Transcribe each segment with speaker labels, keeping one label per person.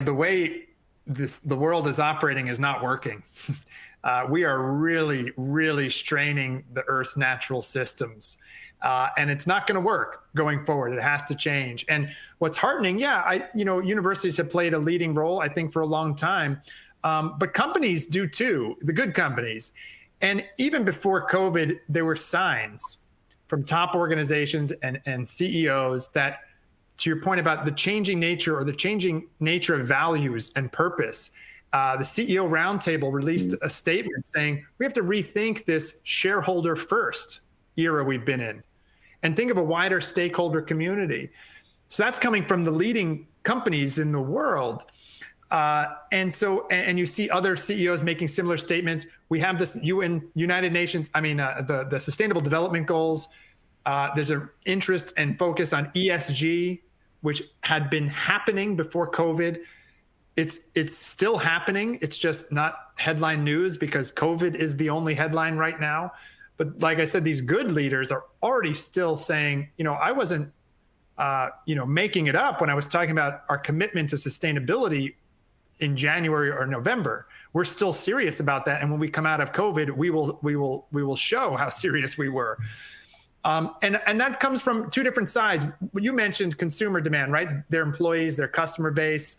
Speaker 1: the way the world is operating is not working. We are really, really straining the Earth's natural systems. And it's not going to work going forward. It has to change. And what's heartening, universities have played a leading role, I think, for a long time. But companies do too, the good companies. And even before COVID, there were signs from top organizations and CEOs that, to your point about the changing nature of values and purpose, the CEO Roundtable released a statement saying we have to rethink this shareholder first era we've been in and think of a wider stakeholder community. So that's coming from the leading companies in the world. And you see other CEOs making similar statements. We have this United Nations, the Sustainable Development Goals. There's an interest and focus on ESG, which had been happening before COVID. It's still happening. It's just not headline news because COVID is the only headline right now. But like I said, these good leaders are already still saying, I wasn't, making it up when I was talking about our commitment to sustainability in January or November. We're still serious about that. And when we come out of COVID, we will show how serious we were. And that comes from two different sides. You mentioned consumer demand, right? Their employees, their customer base.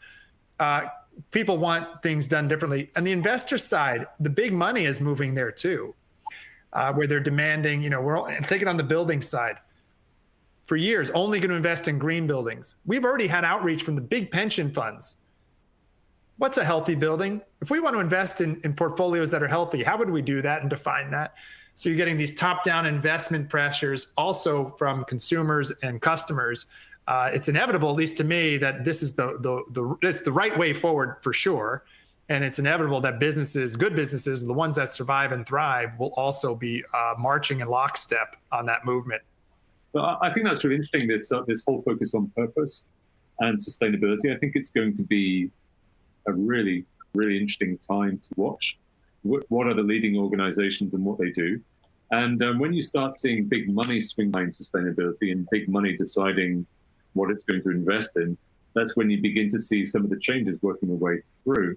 Speaker 1: People want things done differently. And the investor side, the big money is moving there too, where they're demanding, take it on the building side. For years, only going to invest in green buildings. We've already had outreach from the big pension funds. What's a healthy building? If we want to invest in portfolios that are healthy, how would we do that and define that? So you're getting these top-down investment pressures also from consumers and customers. It's inevitable, at least to me, that this is it's the right way forward for sure. And it's inevitable that good businesses, the ones that survive and thrive, will also be marching in lockstep on that movement.
Speaker 2: Well, I think that's really interesting, this whole focus on purpose and sustainability. I think it's going to be a really, really interesting time to watch. What are the leading organizations and what they do? And when you start seeing big money swing behind sustainability and big money deciding what it's going to invest in, that's when you begin to see some of the changes working their way through.